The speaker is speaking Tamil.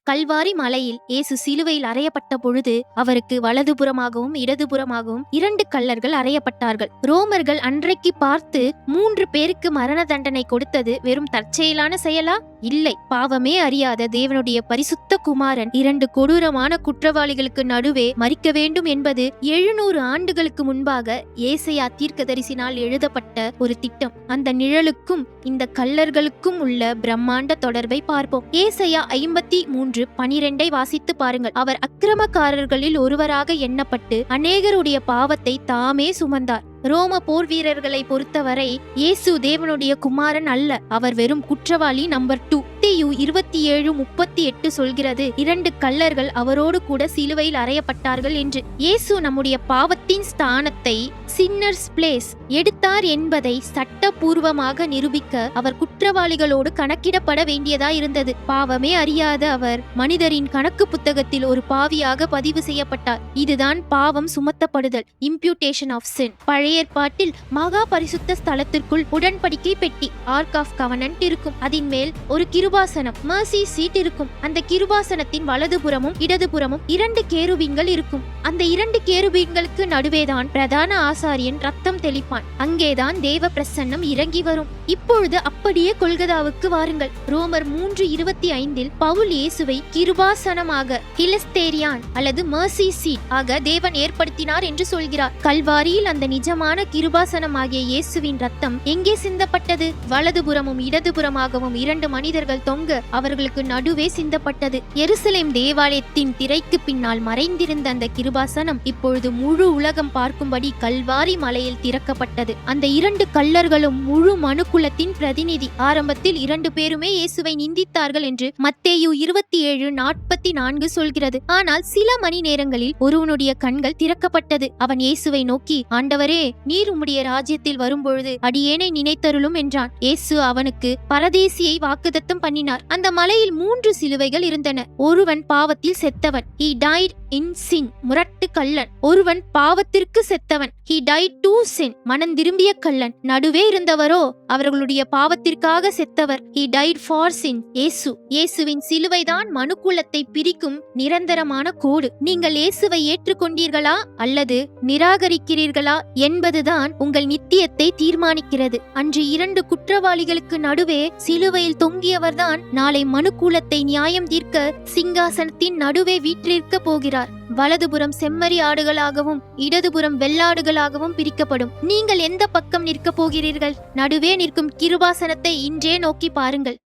கல்வாரி மலையில் இயேசு சிலுவையில் அறையப்பட்ட பொழுது அவருக்கு வலதுபுறமாகவும் இடதுபுறமாகவும் 2 கள்ளர்கள் அறையப்பட்டார்கள். ரோமர்கள் அன்றைக்கு பார்த்து 3 பேருக்கு மரண தண்டனை கொடுத்தது வெறும் தற்செயலான செயலா? இல்லை. பாவமே அறியாத தேவனுடைய பரிசுத்த குமாரன் 2 கொடூரமான குற்றவாளிகளுக்கு நடுவே மரிக்க வேண்டும் என்பது 700 ஆண்டுகளுக்கு முன்பாக ஏசாயா தீர்க்கதரிசினால் எழுதப்பட்ட ஒரு திட்டம். அந்த நிழலுக்கும் இந்த கள்ளர்களுக்கும் உள்ள பிரம்மாண்ட தொடர்பை பார்ப்போம். ஏசாயா 53:12 வாசித்து பாருங்கள். அவர் அக்கிரமக்காரர்களில் ஒருவராக எண்ணப்பட்டு அநேகருடைய பாவத்தை தாமே சுமந்தார். ரோம போர் வீரர்களை பொறுத்தவரை இயேசு தேவனுடைய குமாரன் அல்ல, அவர் வெறும் குற்றவாளி நம்பர் 2. மத்தேயு 27:38 சொல்கிறது, 2 கள்ளர்கள் அவரோடு கூட சிலுவையில் அறையப்பட்டார்கள் என்று. இயேசு நம்முடைய பாவத்தின் ஸ்தானத்தை சின்னர்ஸ் பிளேஸ் எடுத்தார் என்பதை சட்டபூர்வமாக நிரூபிக்க அவர் குற்றவாளிகளோடு கணக்கிடப்பட வேண்டியதா இருந்தது. பாவமே அறியாத அவர் மனிதரின் கணக்கு புத்தகத்தில் ஒரு பாவியாக பதிவு செய்யப்பட்டார். இதுதான் பாவம் சுமத்தப்படுதல், இம்ப்யூட்டேஷன் ஆஃப் சின். பழைய ஏற்பாட்டில் மகா பரிசுத்த ஸ்தலத்திற்குள் உடன்படிக்கை பெட்டி, ஆர்க் ஆஃப் கவனன்ட் இருக்கும். அதன் மேல் ஒரு கிருபாசனம், மர்சி சீட் இருக்கும். அந்த கிருபாசனத்தின் வலதுபுறமும் இடதுபுறமும் 2 கேருபீன்கள் இருக்கும். அந்த 2 கேருபீன்களுக்கு நடுவேதான் பிரதான ஆசாரியன் ரத்தம் தெளிப்பான். அங்கேதான் தேவ பிரசன்னம் இறங்கி வரும். இப்பொழுது அப்படியே கொல்கதாவுக்கு வாருங்கள். ரோமர் 3:25 பவுல் இயேசுவை கிருபாசனமாக, கிலஸ்தேரியான் அல்லது மர்சி சீட் ஆக தேவன் ஏற்படுத்தினார் என்று சொல்கிறார். கல்வாரியில் அந்த நிஜமான கிருபாசனமாகிய இயேசுவின் ரத்தம் எங்கே சிந்தப்பட்டது? வலதுபுறமும் இடதுபுறமாகவும் 2 மனிதர்கள் தொங்க அவர்களுக்கு நடுவே சிந்தப்பட்டது. எருசலேம் தேவாலயத்தின் திரைக்கு பின்னால் மறைந்திருந்த அந்த கிருபாசனம் இப்பொழுது முழு உலகம் பார்க்கும்படி கல்வாரி மலையில் திறக்கப்பட்டது. அந்த 2 கள்ளர்களும் முழு மனுக்குலத்தின் பிரதிநிதி. ஆரம்பத்தில் 2 பேருமே இயேசுவை நிந்தித்தார்கள் என்று மத்தேயு 27:44 சொல்கிறது. ஆனால் சில மணி நேரங்களில் ஒருவனுடைய கண்கள் திறக்கப்பட்டது. அவன் இயேசுவை நோக்கி, ஆண்டவரே, நீர் உம்முடைய ராஜ்யத்தில் வரும்பொழுது அடியேனை நினைத்தருளும் என்றான். இயேசு அவனுக்கு பரதேசியை வாக்குத்தத்தம் பண்ணினார். அந்த மலையில் 3 சிலுவைகள் இருந்தன. ஒருவன் பாவத்தில் செத்தவன், he died in sin, முரட்டு கள்ளன். ஒருவன் பாவத்திற்கு செத்தவன், he died to sin, மனம் திரும்பிய கள்ளன். நடுவே இருந்தவரோ அவர்களுடைய பாவத்திற்காக செத்தவர், he died for sin, இயேசு. இயேசுவின் சிலுவைதான் மனுக்குலத்தை பிரிக்கும் நிரந்தரமான கோடு. நீங்கள் இயேசுவை ஏற்றுக்கொண்டீர்களா அல்லது நிராகரிக்கிறீர்களா என்பதுதான் உங்கள் நித்தியத்தை தீர்மானிக்கிறது. அன்று 2 குற்றவாளிகளுக்கு நடுவே சிலுவையில் தொங்கியவர்தான் நாளை மனுக்குலத்தை நியாயம் தீர்க்க சிங்காசனத்தின் நடுவே வீற்றிருக்க போகிறார். வலதுபுறம் செம்மறி ஆடுகளாகவும் இடதுபுறம் வெள்ளாடுகளாகவும் பிரிக்கப்படும். நீங்கள் எந்த பக்கம் நிற்கப் போகிறீர்கள்? நடுவே நிற்கும் கிருபாசனத்தை இன்றே நோக்கி பாருங்கள்.